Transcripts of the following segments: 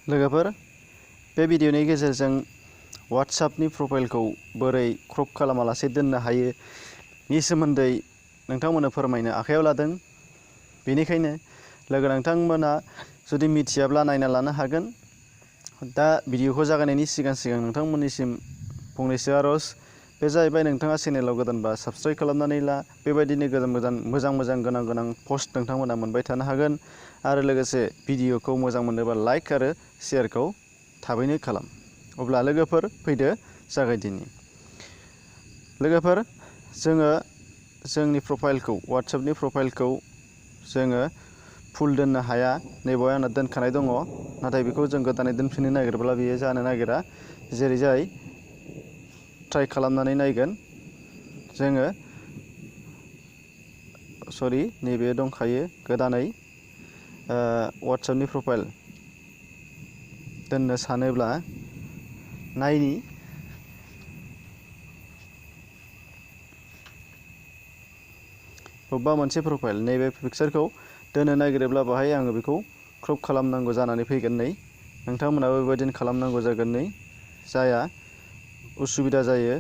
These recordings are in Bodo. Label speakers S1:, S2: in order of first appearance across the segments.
S1: लोगोफोर बे भिडिअनि गेजेरजों WhatsAppनि प्रफाइलखौ बोरै क्रप खालामालासे दोननो हायो नि सोमोन्दै नोंथांमोननो फोरमायनो आखायाव लादों। बेनिखायनो लोगो नोंथांमोना जुदि मिथियाब्ला नायना लानो हागोन। दा भिडिअखौ जागायनायनि सिगां नोंथांमोननिसिम फंनैसो आरज बे जाहैबाय नोंथाङा चेनेलाव गोदानबा साबस्क्राइब खालामनानै ला। बेबायदिनो मोजां गोनां पस्ट नोंथांमोना मोनबाय थानो हागोन आरो लोगोसे भिडिअखौ मोजां मोनोबा लाइक आरो शेयारखौ थाबैनो खालाम। अब्ला लोगोफोर फैदो जागायदिनि। लोगोफोर जोङो जोंनि प्रफाइलखौ WhatsAppनि प्रफाइलखौ जोङो फुल दोननो हाया। नैबाव आंना दोनखानाय दङ, नाथाय बेखौ जों गोदानै दोनफिननो नागिरब्ला बेयो जानो नागिरा। जेरैजाय ट्राइ खालामनानै नायगोन जोङो नैबे दंखायो गोदानै WhatsAppनि प्रफाइल दोननो सानोब्ला नायनि बबेबा मोनसे प्रफाइल नैबे पिक्सारखौ दोननो नागिरोब्ला बाहाय आङो बेखौ क्रप खालामनांगौ जानानै फैगोन। नै नोंथांमोनाबो बेबायदिनो खालामनांगौ जागोन। नै जाया उसुबिदा जायो,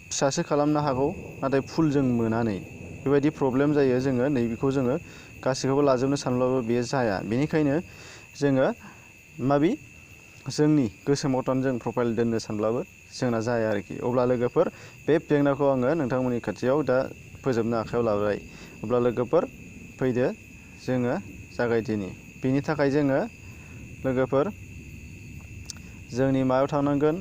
S1: फिसासो खालामनो हागौ नाथाय फुल जों मोना। नै बेबायदि प्रब्लेम जायो। जोङो नैबेखौ जोङो गासैखौबो लाजोबनो सानब्लाबो बेयो जाया। बेनिखायनो जोङो जोंनि गोसो मथन जों प्रफाइल दोननो सानब्लाबो जोंना जाया आरोखि। अब्ला लोगोफोर बे जेंनाखौ आङो नोंथांमोननि खाथियाव दा फोजोबनो आखायाव लाबाय। अब्ला लोगोफोर फैदो जोङो जागायदिनि। बेनि थाखाय जोङो लोगोफोर जोंनि मायाव थांनांगोन,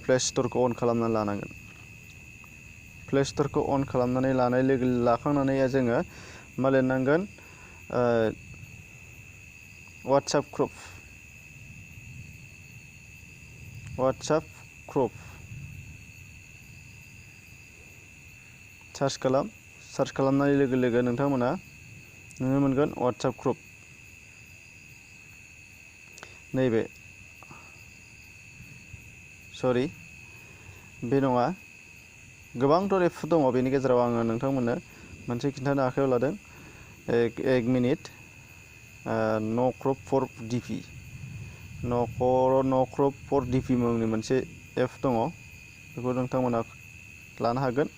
S1: प्ले स्टरखौ अन खालामना लानांगोन। प्ले स्टरखौ अन खालामनानै लाखांनानै जोङो मा लिरनांगोन, WhatsApp क्रप सार्च खालामनाय लोगो लोगो नोंथांमोना नुनो मोनगोन WhatsApp क्रप। नैबे बे नङा, गोबांथार एप्स दङ। बेनि गेजेराव आङो नोंथांमोननो मोनसे खिन्थानो आखायाव लादों। एक मिनिट, न' क्रप फर डिपि मुंनि मोनसे एप दङ। बेखौ नोंथांमोना लानो हागोन।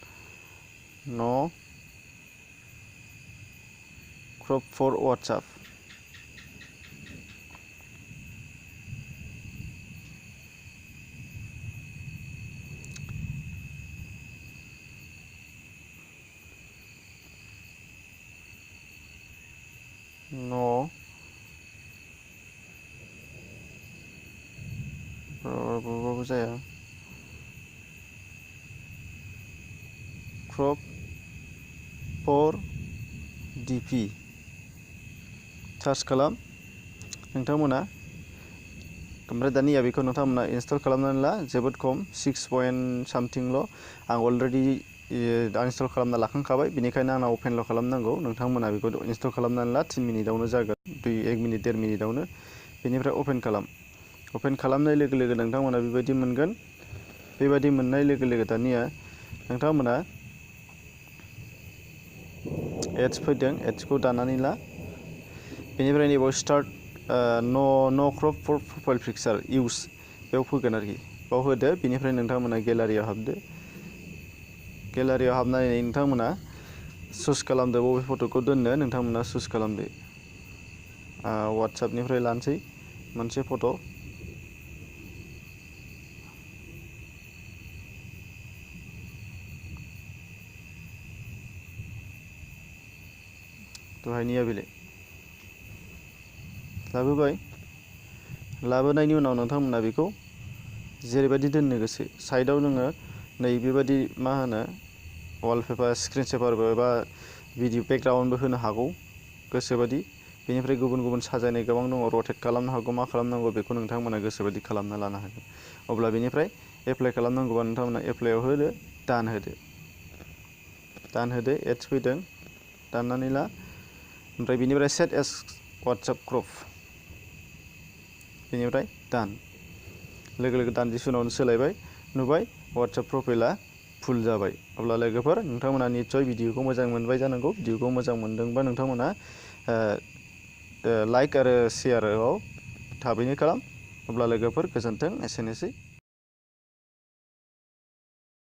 S1: न' क्रप फर WhatsApp। जाया क्रप फर डिपि सार्च खालाम नोंथांमोना। ओमफ्राय दानिया बेखौ नोंथांमोना इनस्टल खालामनानै ला। जोबोद खम, 6.somethingल'। आं अलरेडि इनस्टल खालामना लाखांखाबाय, बेनिखायनो आंना अपेनल' खालामनांगौ। नोंथांमोना बेखौ इनस्टल खालामनानै ला। 3 मिनिटावनो जागोन, 1 मिनिट 1.5 मिनिटावनो। बेनिफ्राय अपेन खालाम। अपेन खालामनाय लोगो लोगो नोंथांमोना बेबायदि मोनगोन। बेबायदि मोननाय लोगो लोगो दानिया नोंथांमोना एड्स फैदों, एड्सखौ दानानै ला। बेनिफ्राय नैबाव स्टार्ट न' क्रप फर प्रफाइल पिक्सार इउस, बेयाव फैगोन आरोखि। बाव होदो। बेनिफ्राय नोंथांमोना गेलारियाव हाबदो। गेलारियाव हाबनानै नोंथांमोना चुज खालामदो बबे फट'खौ दोननो। नोंथांमोना चुज खालामदो। WhatsAppनिफ्राय लानोसै मोनसे फट'। दहायनिया बेले लाबोबाय। लाबोनायनि उनाव नोंथांमोना बेखौ जेरैबायदि दोननो गोसो साइडआव नोङो नै बेबायदि वालपेपार, स्क्रिन सेभारबो एबा भिडिअ बेकग्राउन्डबो होनो हागौ गोसोबायदि। बेनिफ्राय गुबुन गुबुन साजायनाय गोबां दङ। रटेट खालामनो हागौ, मा खालामनांगौ बेखौ नोंथांमोना गोसोबायदि खालामना लानो हागोन। अब्ला बेनिफ्राय एप्लाइ खालामनांगौबा नोंथांमोना एप्लाइआव होदो, दान होदो। एड्स फैदों, दाननानै ला। ओमफ्राय बेनिफ्राय सेट एस WhatsApp क्रप, बेनिफ्राय दान। लोगो लोगो दान्दिसे उनावनो सोलायबाय, नुबाय WhatsApp प्रफाइला फुल जाबाय। अब्ला लोगोफोर नोंथांमोना निस्सय भिडिअखौ मोजां मोनबाय जानांगौ। भिडिअखौ मोजां मोनदोंबा नोंथांमोना लाइक आरो शेयाराव थाबैनो खालाम। अब्ला लोगोफोर गोजोन्थों, एसेनोसै।